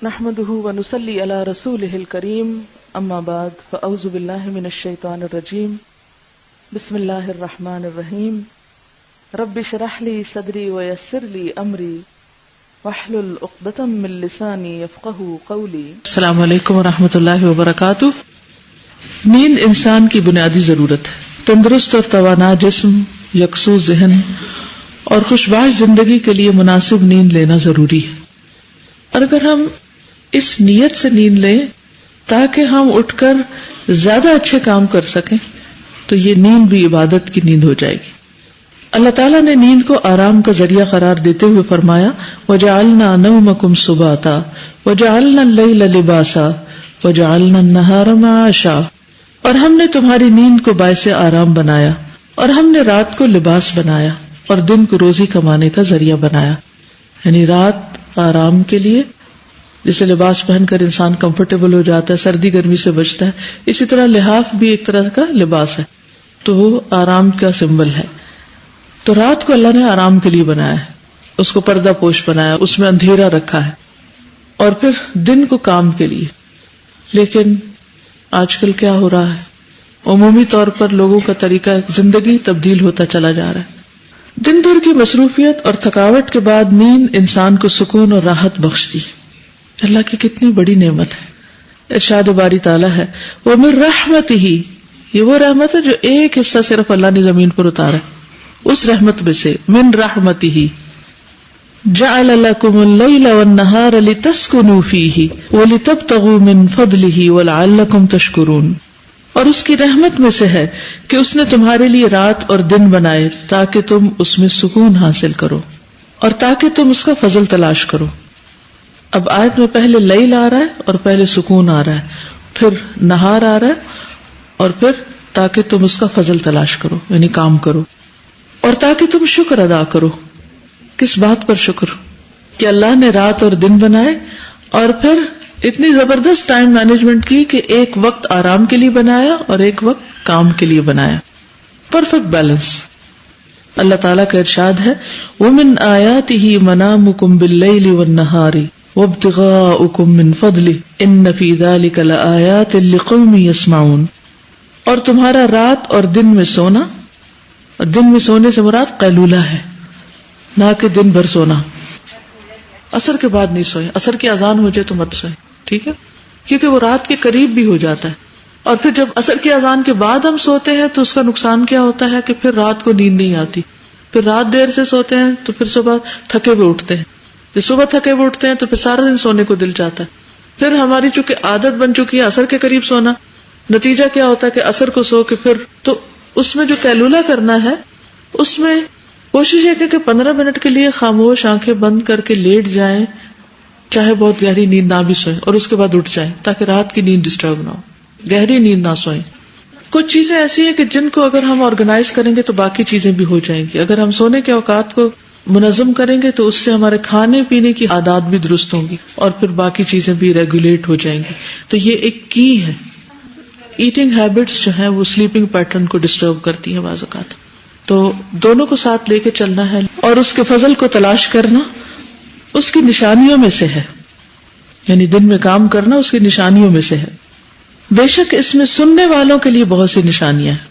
نحمده ونصلي على رسوله الكريم اما بعد فاعوذ بالله من الشيطان الرجيم بسم الله الرحمن الرحيم رب اشرح لي صدري ويسر لي امري واحلل عقدة من لساني يفقهوا قولي. السلام علیکم ورحمۃ اللہ وبرکاتہ. نیند انسان کی بنیادی ضرورت ہے. تندرست اور توانا جسم، یکسو ذہن اور خوشباش زندگی کے لیے مناسب نیند لینا ضروری ہے. اور اگر ہم اس نیت سے نیند لیں تاکہ ہم اٹھ کر زیادہ اچھے کام کر سکیں تو یہ نیند بھی عبادت کی نیند ہو جائے گی. اللہ تعالیٰ نے نیند کو آرام کا ذریعہ قرار دیتے ہوئے فرمایا وَجَعَلْنَا نَوْمَكُمْ سُبَاتًا وَجَعَلْنَا اللَّيْلَ لِبَاسًا وَجَعَلْنَا النَّهَارَ مَعَاشًا. اور ہم نے تمہاری نیند کو باعث آرام بنایا اور ہم نے رات کو لباس بنایا اور دن کو روزی کمانے کا ذریعہ بنایا. یعنی رات آرام کے لیے، جسے لباس پہن کر انسان کمفرٹیبل ہو جاتا ہے، سردی گرمی سے بچتا ہے. اسی طرح لحاف بھی ایک طرح کا لباس ہے، تو وہ آرام کا سمبل ہے. تو رات کو اللہ نے آرام کے لیے بنایا ہے، اس کو پردہ پوش بنایا، اس میں اندھیرا رکھا ہے، اور پھر دن کو کام کے لیے. لیکن آج کل کیا ہو رہا ہے، عمومی طور پر لوگوں کا طریقہ زندگی تبدیل ہوتا چلا جا رہا ہے. دن بھر کی مصروفیت اور تھکاوٹ کے بعد نیند انسان کو سکون اور راحت بخشتی. اللہ کی کتنی بڑی نعمت ہے. ارشاد باری تعالیٰ ہے وَمِن رَحْمَتِهِ، یہ وہ رحمت ہے جو ایک حصہ صرف اللہ نے زمین پر اتارا. اس رحمت میں سے من رحمتِهِ جعل لكم الليل والنهار لتسكنوا فيه ولتبتغوا من فضله ولعلكم تشكرون. اور اس کی رحمت میں سے ہے کہ اس نے تمہارے لیے رات اور دن بنائے تاکہ تم اس میں سکون حاصل کرو اور تاکہ تم اس کا فضل تلاش کرو. اب آیت میں پہلے لیل آ رہا ہے اور پہلے سکون آ رہا ہے، پھر نہار آ رہا ہے اور پھر تاکہ تم اس کا فضل تلاش کرو، یعنی کام کرو، اور تاکہ تم شکر ادا کرو. کس بات پر شکر؟ کہ اللہ نے رات اور دن بنائے اور پھر اتنی زبردست ٹائم مینجمنٹ کی کہ ایک وقت آرام کے لیے بنایا اور ایک وقت کام کے لیے بنایا. Perfect balance. اللہ تعالیٰ کا ارشاد ہے وَمِنْ آيَاتِهِ مَنَامُكُمْ بِاللَّيْلِ وَالنَّهَارِ وَابْتِغَاؤُكُمْ مِنْ فَضْلِهِ إِنَّ فِي ذَلِكَ لَآيَاتٍ لِقَوْمٍ يَسْمَعُونَ. اور تمہارا رات اور دن میں سونا، اور دن میں سونے سے مراد قیلولہ ہے، نہ کہ دن بھر سونا. عصر کے بعد نہیں سوئے، عصر کی اذان ہو جائے تو مت سوئے، ٹھیک ہے، کیونکہ وہ رات کے قریب بھی ہو جاتا ہے. اور پھر جب عصر کی اذان کے بعد ہم سوتے ہیں تو اس کا نقصان کیا ہوتا ہے کہ پھر رات کو نیند نہیں آتی، پھر رات دیر سے سوتے ہیں تو پھر صبح تھکے ہوئے اٹھتے ہیں، جب صبح تھکے ہوئے اٹھتے ہیں تو پھر سارا دن سونے کو دل چاہتا ہے. پھر ہماری چونکہ عادت بن چکی ہے عصر کے قریب سونا، نتیجہ کیا ہوتا ہے کہ عصر کو سو کے پھر تو اس میں جو قیلولہ کرنا ہے اس میں کوشش یہ کہ 15 منٹ کے لیے خاموش آنکھیں بند کر کے لیٹ جائیں، چاہے بہت گہری نیند نہ بھی سوئیں، اور اس کے بعد اٹھ جائیں تاکہ رات کی نیند ڈسٹرب نہ ہو، گہری نیند نہ سوئیں. کچھ چیزیں ایسی ہیں کہ جن کو اگر ہم آرگنائز کریں گے تو باقی چیزیں بھی ہو جائیں گی. اگر ہم سونے کے اوقات کو منظم کریں گے تو اس سے ہمارے کھانے پینے کی عادات بھی درست ہوں گی اور پھر باقی چیزیں بھی ریگولیٹ ہو جائیں گی. تو یہ ایک کی ہے. ایٹنگ ہیبٹس جو ہیں وہ سلیپنگ پیٹرن کو ڈسٹرب کرتی ہیں بعض اوقات، تو دونوں کو ساتھ لے کے چلنا ہے اور اس کے فضل کو تلاش کرنا اس کی نشانیوں میں سے ہے. یعنی دن میں کام کرنا اس کی نشانیوں میں سے ہے. بے شک اس میں سننے والوں کے لیے بہت سی نشانیاں ہیں،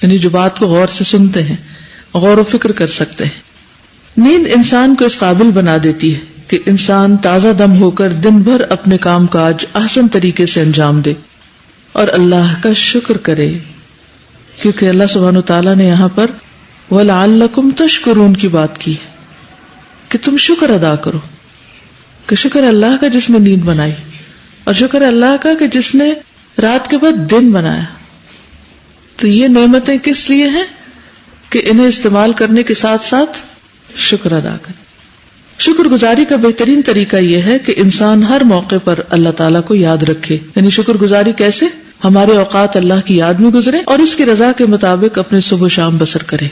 یعنی جو بات کو غور سے سنتے ہیں، غور و فکر کر سکتے ہیں. نیند انسان کو اس قابل بنا دیتی ہے کہ انسان تازہ دم ہو کر دن بھر اپنے کام کاج احسن طریقے سے انجام دے اور اللہ کا شکر کرے، کیونکہ اللہ سبحانہ وتعالیٰ نے یہاں پر وَلَعَلَّكُمْ تَشْكُرُونَ کی بات کی کہ تم شکر ادا کرو. کہ شکر اللہ کا جس نے نیند بنائی، اور شکر اللہ کا کہ جس نے رات کے بعد دن بنایا. تو یہ نعمتیں کس لیے ہیں کہ انہیں استعمال کرنے کے ساتھ ساتھ شکر ادا کریں. شکر گزاری کا بہترین طریقہ یہ ہے کہ انسان ہر موقع پر اللہ تعالیٰ کو یاد رکھے. یعنی شکر گزاری کیسے؟ ہمارے اوقات اللہ کی یاد میں گزرے اور اس کی رضا کے مطابق اپنے صبح و شام بسر کرے.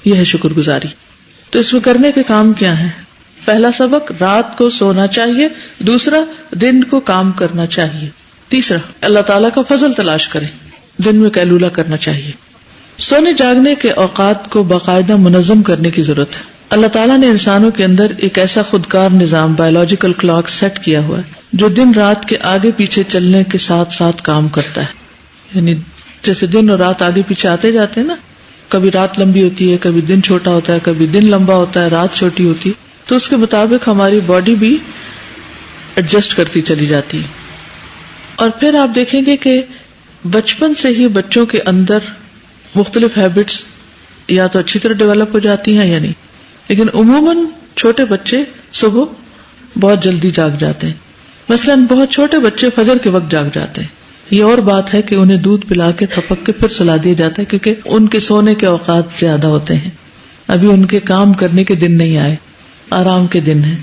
یہ ہے شکر گزاری. تو اس میں کرنے کے کام کیا ہیں؟ پہلا سبق، رات کو سونا چاہیے. دوسرا، دن کو کام کرنا چاہیے. تیسرا، اللہ تعالیٰ کا فضل تلاش کریں. دن میں قیلولہ کرنا چاہیے. سونے جاگنے کے اوقات کو باقاعدہ منظم کرنے کی ضرورت ہے. اللہ تعالیٰ نے انسانوں کے اندر ایک ایسا خودکار نظام بایولوجیکل کلاک سیٹ کیا ہوا ہے جو دن رات کے آگے پیچھے چلنے کے ساتھ ساتھ کام کرتا ہے. یعنی جیسے دن اور رات آگے پیچھے آتے جاتے ہیں نا، کبھی رات لمبی ہوتی ہے، کبھی دن چھوٹا ہوتا ہے، کبھی دن لمبا ہوتا ہے، رات چھوٹی ہوتی ہے، تو اس کے مطابق ہماری باڈی بھی ایڈجسٹ کرتی چلی جاتی ہے. اور پھر آپ دیکھیں گے کہ بچپن سے ہی بچوں کے اندر مختلف ہیبٹس یا تو اچھی طرح ڈیولپ ہو جاتی ہیں یا نہیں، لیکن عموماً چھوٹے بچے صبح بہت جلدی جاگ جاتے ہیں. مثلاً بہت چھوٹے بچے فجر کے وقت جاگ جاتے ہیں. یہ اور بات ہے کہ انہیں دودھ پلا کے تھپک کے پھر سلا دیا جاتا ہے، کیونکہ ان کے سونے کے اوقات زیادہ ہوتے ہیں، ابھی ان کے کام کرنے کے دن نہیں آئے، آرام کے دن ہیں.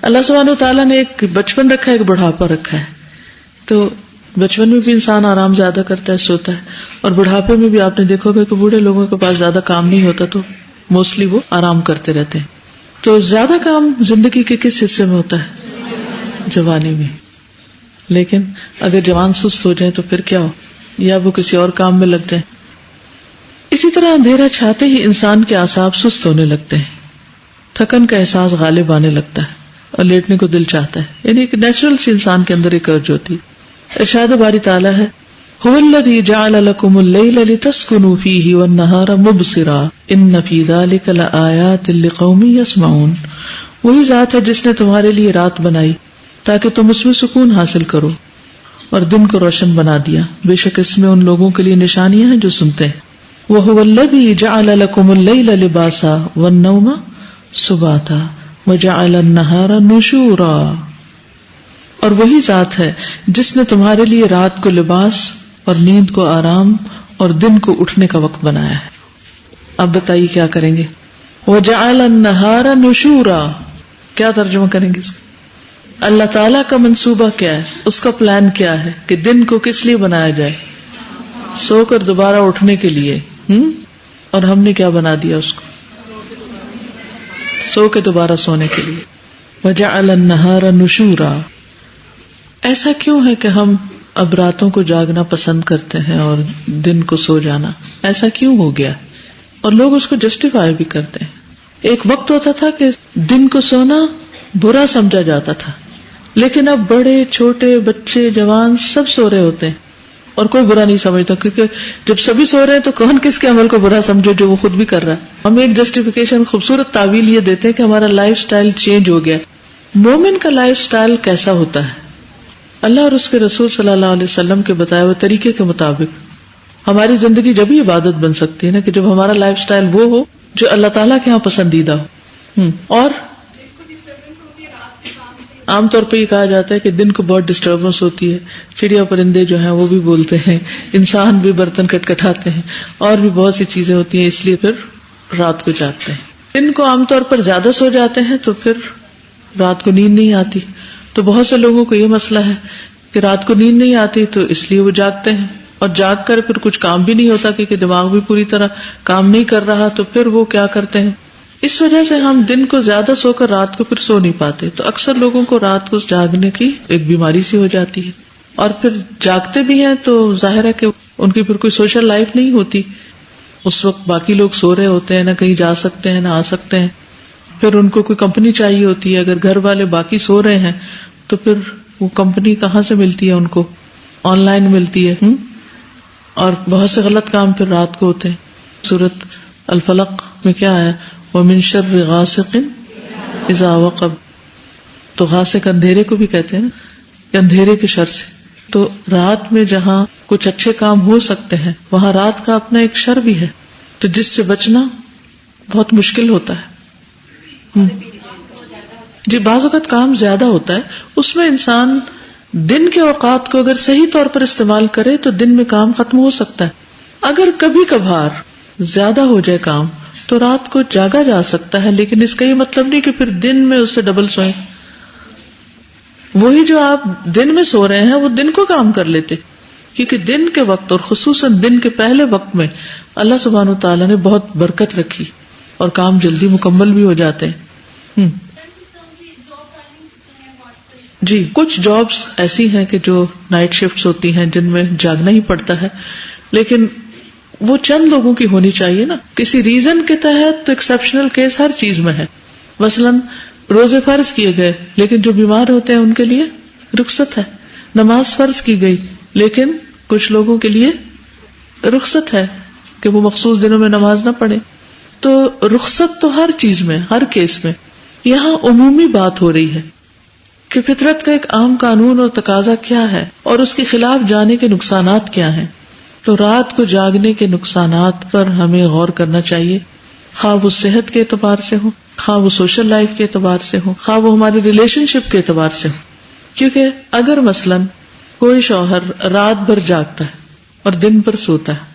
اللہ سبحانہ وتعالیٰ نے ایک بچپن رکھا ہے، ایک بڑھاپا رکھا ہے. تو بچپن میں بھی انسان آرام زیادہ کرتا ہے، سوتا ہے، اور بڑھاپے میں بھی آپ نے دیکھو گے کہ بوڑھے لوگوں کے پاس زیادہ کام نہیں ہوتا تو موسٹلی وہ آرام کرتے رہتے ہیں. تو زیادہ کام زندگی کے کس حصے میں ہوتا ہے؟ جوانی میں. لیکن اگر جوان سست ہو جائیں تو پھر کیا ہو، یا وہ کسی اور کام میں لگ جائیں. اسی طرح اندھیرا چھاتے ہی انسان کے اعصاب سست ہونے لگتے ہیں، تھکن کا احساس غالب آنے لگتا ہے اور لیٹنے کو دل چاہتا ہے. یعنی ایک نیچرل سی انسان کے اندر ایک ارج ہوتی. ارشاد باری تعالیٰ ہے، هو الذی جعل لکم اللیل لتسکنوا فیہ والنہار مبصرا ان فی ذلک لآیات لقوم یسمعون. وہی ذات ہے جس نے تمہارے لیے رات بنائی تاکہ تم اس میں سکون حاصل کرو اور دن کو روشن بنا دیا، بے شک اس میں ان لوگوں کے لیے نشانیاں ہیں جو سنتے ہیں. وَهُوَ الَّذِي جَعَلَ لَكُمُ اللَّيْلَ لِبَاسًا وَالنَّوْمَ سُبَاتًا وَجَعَلَ النَّهَارَ نُشُورًا. اور وہی ذات ہے جس نے تمہارے لیے رات کو لباس اور نیند کو آرام اور دن کو اٹھنے کا وقت بنایا ہے. اب بتائیے کیا کریں گے؟ وَجَعَلَ النَّهَارَ نُشُورًا کیا ترجمہ کریں گے اس کا؟ اللہ تعالیٰ کا منصوبہ کیا ہے، اس کا پلان کیا ہے کہ دن کو کس لیے بنایا جائے؟ سو کر دوبارہ اٹھنے کے لیے. اور ہم نے کیا بنا دیا اس کو؟ سو کے دوبارہ سونے کے لیے. وَجَعَلَ النَّهَارَ نُشُورًا. ایسا کیوں ہے کہ ہم اب راتوں کو جاگنا پسند کرتے ہیں اور دن کو سو جانا؟ ایسا کیوں ہو گیا؟ اور لوگ اس کو جسٹیفائی بھی کرتے ہیں. ایک وقت ہوتا تھا کہ دن کو سونا برا سمجھا جاتا تھا، لیکن اب بڑے چھوٹے بچے جوان سب سو رہے ہوتے ہیں اور کوئی برا نہیں سمجھتا، کیونکہ جب سبھی سو رہے ہیں تو کون کس کے عمل کو برا سمجھے جو وہ خود بھی کر رہا ہے. ہم ایک جسٹیفیکیشن خوبصورت تعویل یہ دیتے ہیں کہ ہمارا لائف سٹائل چینج ہو گیا. مومن کا لائف سٹائل کیسا ہوتا ہے؟ اللہ اور اس کے رسول صلی اللہ علیہ وسلم کے بتائے ہوئے طریقے کے مطابق ہماری زندگی جب ہی عبادت بن سکتی ہے نا کہ جب ہمارا لائف سٹائل وہ ہو جو اللہ تعالیٰ کے ہاں پسندیدہ ہو. اور عام طور پہ یہ کہا جاتا ہے کہ دن کو بہت ڈسٹربنس ہوتی ہے، چڑیا پرندے جو ہیں وہ بھی بولتے ہیں، انسان بھی برتن کٹکھٹاتے ہیں، اور بھی بہت سی چیزیں ہوتی ہیں، اس لیے پھر رات کو جاگتے ہیں. دن کو عام طور پر زیادہ سو جاتے ہیں تو پھر رات کو نیند نہیں آتی. تو بہت سے لوگوں کو یہ مسئلہ ہے کہ رات کو نیند نہیں آتی تو اس لیے وہ جاگتے ہیں، اور جاگ کر پھر کچھ کام بھی نہیں ہوتا کیونکہ دماغ بھی پوری طرح کام نہیں کر رہا، تو پھر وہ کیا کرتے ہیں. اس وجہ سے ہم دن کو زیادہ سو کر رات کو پھر سو نہیں پاتے. تو اکثر لوگوں کو رات کو جاگنے کی ایک بیماری سی ہو جاتی ہے، اور پھر جاگتے بھی ہیں تو ظاہر ہے کہ ان کی پھر کوئی سوشل لائف نہیں ہوتی. اس وقت باقی لوگ سو رہے ہوتے ہیں، نہ کہیں جا سکتے ہیں نہ آ سکتے ہیں. پھر ان کو کوئی کمپنی چاہیے ہوتی ہے، اگر گھر والے باقی سو رہے ہیں تو پھر وہ کمپنی کہاں سے ملتی ہے؟ ان کو آن لائن ملتی ہے. اور بہت سے غلط کام پھر رات کو ہوتے ہیں. سورۃ الفلق میں کیا ہے؟ وَمِن شَرِّ غَاسِقٍ إِذَا وَقَبَ. تو غاسق اندھیرے کو بھی کہتے ہیں نا، کہ اندھیرے کے شر سے. تو رات میں جہاں کچھ اچھے کام ہو سکتے ہیں وہاں رات کا اپنا ایک شر بھی ہے، تو جس سے بچنا بہت مشکل ہوتا ہے. جی بعض اوقات کام زیادہ ہوتا ہے، اس میں انسان دن کے اوقات کو اگر صحیح طور پر استعمال کرے تو دن میں کام ختم ہو سکتا ہے. اگر کبھی کبھار زیادہ ہو جائے کام تو رات کو جاگا جا سکتا ہے، لیکن اس کا یہ مطلب نہیں کہ پھر دن میں اس سے ڈبل سوئیں. وہی جو آپ دن میں سو رہے ہیں وہ دن کو کام کر لیتے، کیونکہ دن کے وقت اور خصوصاً دن کے پہلے وقت میں اللہ سبحانہ وتعالیٰ نے بہت برکت رکھی اور کام جلدی مکمل بھی ہو جاتے ہیں. جی کچھ جابس ایسی ہیں کہ جو نائٹ شفٹس ہوتی ہیں جن میں جاگنا ہی پڑتا ہے، لیکن وہ چند لوگوں کی ہونی چاہیے نا. کسی ریزن کے تحت تو ایکسیپشنل کیس ہر چیز میں ہے. مثلاً روزے فرض کیے گئے لیکن جو بیمار ہوتے ہیں ان کے لیے رخصت ہے. نماز فرض کی گئی لیکن کچھ لوگوں کے لیے رخصت ہے کہ وہ مخصوص دنوں میں نماز نہ پڑھے. تو رخصت تو ہر چیز میں، ہر کیس میں. یہاں عمومی بات ہو رہی ہے کہ فطرت کا ایک عام قانون اور تقاضا کیا ہے اور اس کے خلاف جانے کے نقصانات کیا ہیں. تو رات کو جاگنے کے نقصانات پر ہمیں غور کرنا چاہیے، خواہ وہ صحت کے اعتبار سے ہو، خواہ وہ سوشل لائف کے اعتبار سے ہو، خواہ وہ ہماری ریلیشن شپ کے اعتبار سے ہو. کیونکہ اگر مثلاً کوئی شوہر رات بھر جاگتا ہے اور دن بھر سوتا ہے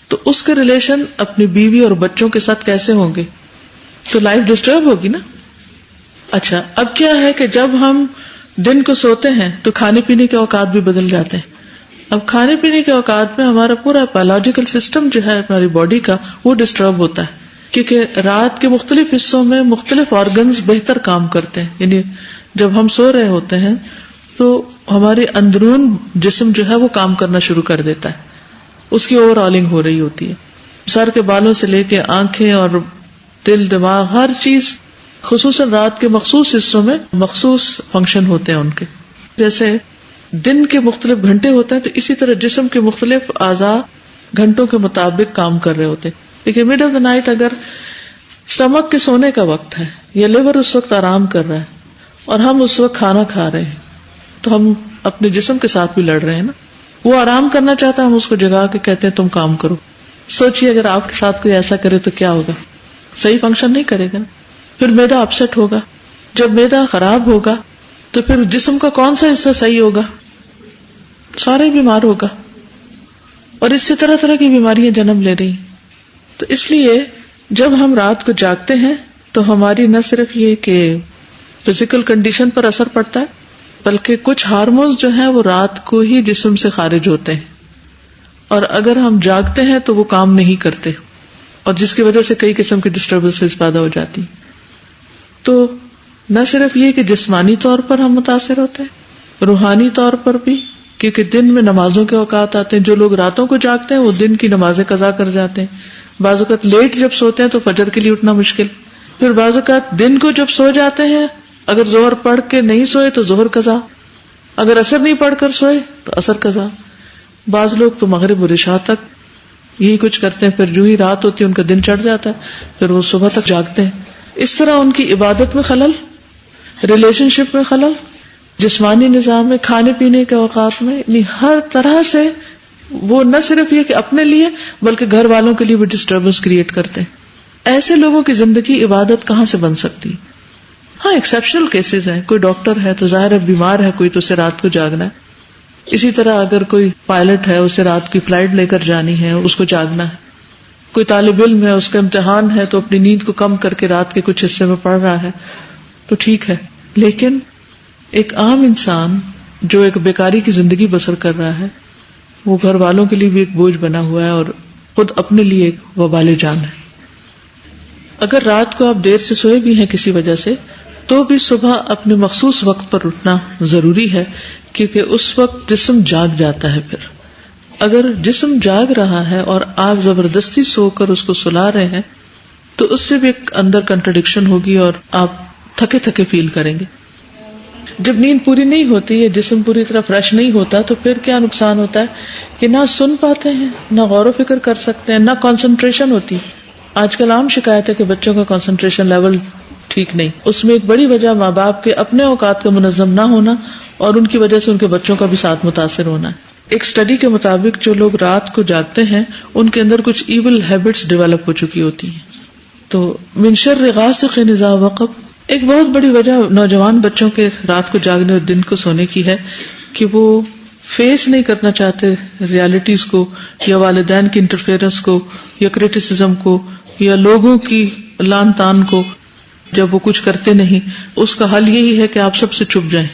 تو اس کے ریلیشن اپنی بیوی اور بچوں کے ساتھ کیسے ہوں گے؟ تو لائف ڈسٹرب ہوگی نا. اچھا، اب کیا ہے کہ جب ہم دن کو سوتے ہیں تو کھانے پینے کے اوقات بھی بدل جاتے ہیں. اب کھانے پینے کے اوقات میں ہمارا پورا بایولوجیکل سسٹم جو ہے ہماری باڈی کا وہ ڈسٹرب ہوتا ہے، کیونکہ رات کے مختلف حصوں میں مختلف آرگنز بہتر کام کرتے ہیں. یعنی جب ہم سو رہے ہوتے ہیں تو ہمارے اندرون جسم جو ہے وہ کام کرنا شروع کر دیتا ہے، اس کی اوور آلنگ ہو رہی ہوتی ہے. سر کے بالوں سے لے کے آنکھیں اور دل، دماغ، ہر چیز خصوصاً رات کے مخصوص حصوں میں مخصوص فنکشن ہوتے ہیں ان کے. جیسے دن کے مختلف گھنٹے ہوتے ہیں تو اسی طرح جسم کے مختلف اعضاء گھنٹوں کے مطابق کام کر رہے ہوتے ہیں. لیکن مڈ آف دا نائٹ اگر اسٹمک کے سونے کا وقت ہے یا لیور اس وقت آرام کر رہا ہے اور ہم اس وقت کھانا کھا رہے ہیں تو ہم اپنے جسم کے ساتھ بھی لڑ رہے ہیں نا. وہ آرام کرنا چاہتا ہے، ہم اس کو جگا کے کہتے ہیں تم کام کرو. سوچئے اگر آپ کے ساتھ کوئی ایسا کرے تو کیا ہوگا؟ صحیح فنکشن نہیں کرے گا. پھر معدہ اپسیٹ ہوگا. جب معدہ خراب ہوگا تو پھر جسم کا کون سا حصہ صحیح ہوگا؟ سارے بیمار ہوگا. اور اس سے طرح طرح کی بیماریاں جنم لے رہی. تو اس لیے جب ہم رات کو جاگتے ہیں تو ہماری نہ صرف یہ کہ فزیکل کنڈیشن پر اثر پڑتا ہے بلکہ کچھ ہارمونز جو ہیں وہ رات کو ہی جسم سے خارج ہوتے ہیں اور اگر ہم جاگتے ہیں تو وہ کام نہیں کرتے اور جس کی وجہ سے کئی قسم کی ڈسٹربنسز پیدا ہو جاتی. تو نہ صرف یہ کہ جسمانی طور پر ہم متاثر ہوتے ہیں، روحانی طور پر بھی، کیونکہ دن میں نمازوں کے اوقات آتے ہیں. جو لوگ راتوں کو جاگتے ہیں وہ دن کی نمازیں قضا کر جاتے ہیں. بعض اوقات لیٹ جب سوتے ہیں تو فجر کے لیے اٹھنا مشکل. پھر بعض اوقات دن کو جب سو جاتے ہیں، اگر ظہر پڑھ کے نہیں سوئے تو ظہر قضا، اگر عصر نہیں پڑھ کر سوئے تو عصر قضا. بعض لوگ تو مغرب اور عشاء تک یہی کچھ کرتے ہیں، پھر جو ہی رات ہوتی ہے ان کا دن چڑھ جاتا ہے، پھر وہ صبح تک جاگتے ہیں. اس طرح ان کی عبادت میں خلل، ریلیشن شپ میں خلل، جسمانی نظام میں، کھانے پینے کے اوقات میں، یعنی ہر طرح سے وہ نہ صرف یہ کہ اپنے لیے بلکہ گھر والوں کے لیے بھی ڈسٹربنس کریٹ کرتے ہیں. ایسے لوگوں کی زندگی عبادت کہاں سے بن سکتی؟ ہاں ایکسیپشنل کیسز ہیں، کوئی ڈاکٹر ہے تو ظاہر ہے بیمار ہے کوئی تو اسے رات کو جاگنا ہے. اسی طرح اگر کوئی پائلٹ ہے اسے رات کی فلائٹ لے کر جانی ہے اس کو جاگنا ہے. کوئی طالب علم ہے اس کا امتحان ہے تو اپنی نیند کو کم کر کے رات کے کچھ حصے میں پڑھ رہا ہے تو ٹھیک ہے. لیکن ایک عام انسان جو ایک بیکاری کی زندگی بسر کر رہا ہے وہ گھر والوں کے لیے بھی ایک بوجھ بنا ہوا ہے اور خود اپنے لیے ایک وبال جان ہے. اگر رات کو آپ دیر سے سوئے بھی ہیں کسی وجہ سے تو بھی صبح اپنے مخصوص وقت پر اٹھنا ضروری ہے کیونکہ اس وقت جسم جاگ جاتا ہے. پھر اگر جسم جاگ رہا ہے اور آپ زبردستی سو کر اس کو سلا رہے ہیں تو اس سے بھی ایک اندر کنٹرڈکشن ہوگی اور آپ تھکے تھکے فیل کریں گے. جب نیند پوری نہیں ہوتی ہے، جسم پوری طرح فریش نہیں ہوتا تو پھر کیا نقصان ہوتا ہے کہ نہ سن پاتے ہیں، نہ غور و فکر کر سکتے ہیں، نہ کنسنٹریشن ہوتی. آج کل عام شکایت ہے کہ بچوں کا کنسنٹریشن لیول ٹھیک نہیں. اس میں ایک بڑی وجہ ماں باپ کے اپنے اوقات کا منظم نہ ہونا اور ان کی وجہ سے ان کے بچوں کا بھی ساتھ متاثر ہونا ہے. ایک اسٹڈی کے مطابق جو لوگ رات کو جاگتے ہیں ان کے اندر کچھ ایول ہیبٹس ڈیولپ ہو چکی ہوتی ہیں. تو من شر غاسق اذا وقب، ایک بہت بڑی وجہ نوجوان بچوں کے رات کو جاگنے اور دن کو سونے کی ہے کہ وہ فیس نہیں کرنا چاہتے ریالٹیز کو یا والدین کی انٹرفیئرنس کو یا کریٹیسزم کو یا لوگوں کی لان تان کو. جب وہ کچھ کرتے نہیں اس کا حل یہی ہے کہ آپ سب سے چھپ جائیں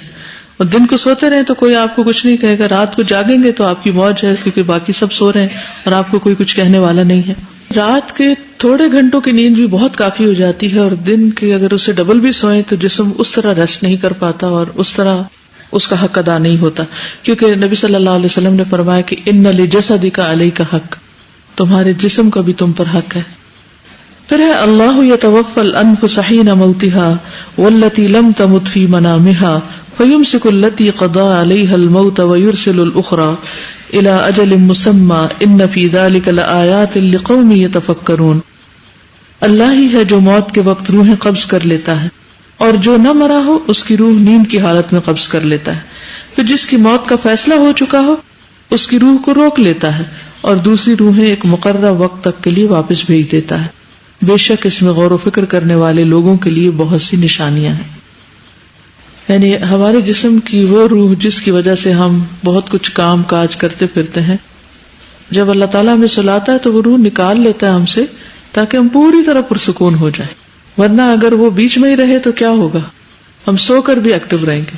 اور دن کو سوتے رہیں تو کوئی آپ کو کچھ نہیں کہے گا. رات کو جاگیں گے تو آپ کی موج ہے کیونکہ باقی سب سو رہے ہیں اور آپ کو کوئی کچھ کہنے والا نہیں ہے. رات کے تھوڑے گھنٹوں کی نیند بھی بہت کافی ہو جاتی ہے اور دن کے اگر اسے ڈبل بھی سوئیں تو جسم اس طرح ریسٹ نہیں کر پاتا اور اس طرح اس کا حق ادا نہیں ہوتا. کیونکہ نبی صلی اللہ علیہ وسلم نے فرمایا کہ ان لجسدک علیک حق، تمہارے جسم کا بھی تم پر حق ہے. پھر ہے اللہ یتوفی الانفس حین موتها والتی لم تمت فی منامها فیمسک التی قضى علیها الموت ویرسل الاخرى الى اجل مسمى ان فی ذلک لآیات لقوم یتفکرون. اللہ ہی ہے جو موت کے وقت روحیں قبض کر لیتا ہے، اور جو نہ مرا ہو اس کی روح نیند کی حالت میں قبض کر لیتا ہے. پھر جس کی موت کا فیصلہ ہو چکا ہو اس کی روح کو روک لیتا ہے اور دوسری روحیں ایک مقررہ وقت تک کے لیے واپس بھیج دیتا ہے. بے شک اس میں غور و فکر کرنے والے لوگوں کے لیے بہت سی نشانیاں ہیں. یعنی ہمارے جسم کی وہ روح جس کی وجہ سے ہم بہت کچھ کام کاج کرتے پھرتے ہیں، جب اللہ تعالیٰ ہمیں سلاتا ہے تو وہ روح نکال لیتا ہے ہم سے تاکہ ہم پوری طرح پرسکون ہو جائیں. ورنہ اگر وہ بیچ میں ہی رہے تو کیا ہوگا، ہم سو کر بھی ایکٹیو رہیں گے.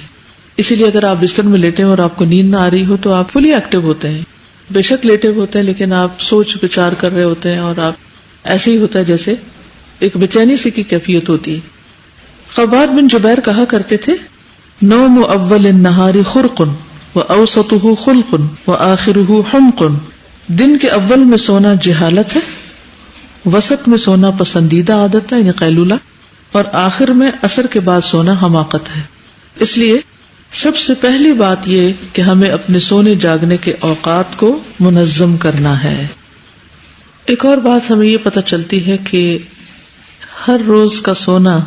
اسی لیے اگر آپ بستر میں لیٹے اور آپ کو نیند نہ آ رہی ہو تو آپ فلی ایکٹیو ہوتے ہیں. بے شک لیٹے ہوتے ہیں لیکن آپ سوچ وچار کر رہے ہوتے ہیں اور آپ ایسے ہی ہوتا ہے جیسے ایک بے-چینی سی کی کیفیت ہوتی ہے. خباب بن جبیر کہا کرتے تھے، نوم اول النہار خرق واوسطہ خلق واخرہ حمق. دن کے اول میں سونا جہالت ہے، وسط میں سونا پسندیدہ عادت ہے یعنی قیلولہ، اور آخر میں عصر کے بعد سونا حماقت ہے. اس لیے سب سے پہلی بات یہ کہ ہمیں اپنے سونے جاگنے کے اوقات کو منظم کرنا ہے. ایک اور بات ہمیں یہ پتہ چلتی ہے کہ ہر روز کا سونا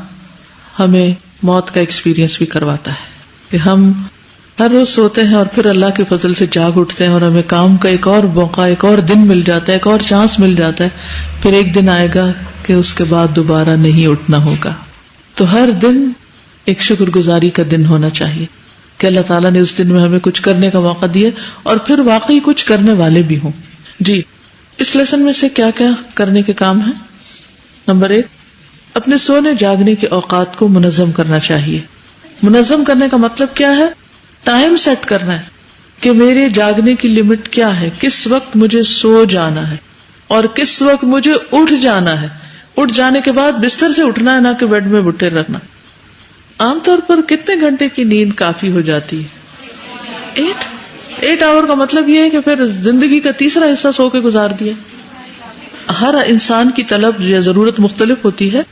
ہمیں موت کا ایکسپیرینس بھی کرواتا ہے کہ ہم ہر روز سوتے ہیں اور پھر اللہ کے فضل سے جاگ اٹھتے ہیں اور ہمیں کام کا ایک اور موقع، ایک اور دن مل جاتا ہے، ایک اور چانس مل جاتا ہے. پھر ایک دن آئے گا کہ اس کے بعد دوبارہ نہیں اٹھنا ہوگا. تو ہر دن ایک شکر گزاری کا دن ہونا چاہیے کہ اللہ تعالیٰ نے اس دن میں ہمیں کچھ کرنے کا موقع دیا اور پھر واقعی کچھ کرنے والے بھی ہوں. جی، اس لیسن میں سے کیا کیا کرنے کے کام ہیں؟ نمبر 1، اپنے سونے جاگنے کے اوقات کو منظم کرنا چاہیے. منظم کرنے کا مطلب کیا ہے؟ ٹائم سیٹ کرنا ہے کہ میرے جاگنے کی لمٹ کیا ہے، کس وقت مجھے سو جانا ہے اور کس وقت مجھے اٹھ جانا ہے. اٹھ جانے کے بعد بستر سے اٹھنا ہے، نہ کہ بیڈ میں بٹھے رکھنا. عام طور پر کتنے گھنٹے کی نیند کافی ہو جاتی ہے؟ 8 آور کا مطلب یہ ہے کہ پھر زندگی کا تیسرا حصہ سو کے گزار دیا. ہر انسان کی طلب یا ضرورت مختلف ہوتی ہے،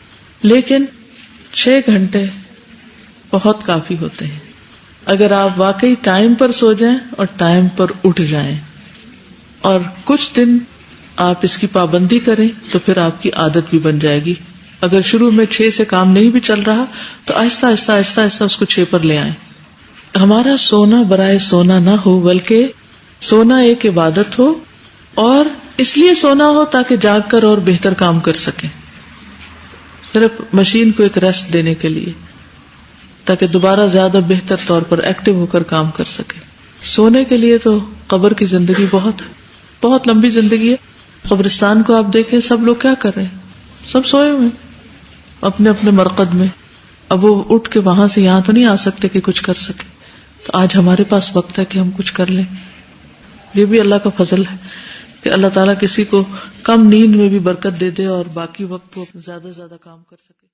لیکن 6 گھنٹے بہت کافی ہوتے ہیں اگر آپ واقعی ٹائم پر سو جائیں اور ٹائم پر اٹھ جائیں. اور کچھ دن آپ اس کی پابندی کریں تو پھر آپ کی عادت بھی بن جائے گی. اگر شروع میں 6 سے کام نہیں بھی چل رہا تو آہستہ آہستہ آہستہ آہستہ اس کو 6 پر لے آئیں. ہمارا سونا برائے سونا نہ ہو بلکہ سونا ایک عبادت ہو، اور اس لیے سونا ہو تاکہ جاگ کر اور بہتر کام کر سکیں، صرف مشین کو ایک ریسٹ دینے کے لیے تاکہ دوبارہ زیادہ بہتر طور پر ایکٹیو ہو کر کام کر سکے. سونے کے لیے تو قبر کی زندگی بہت لمبی زندگی ہے. قبرستان کو آپ دیکھیں، سب لوگ کیا کر رہے ہیں؟ سب سوئے ہوئے اپنے اپنے مرقد میں. اب وہ اٹھ کے وہاں سے یہاں تو نہیں آ سکتے کہ کچھ کر سکے. تو آج ہمارے پاس وقت ہے کہ ہم کچھ کر لیں. یہ بھی اللہ کا فضل ہے کہ اللہ تعالیٰ کسی کو کم نیند میں بھی برکت دے دے اور باقی وقت وہ زیادہ کام کر سکے.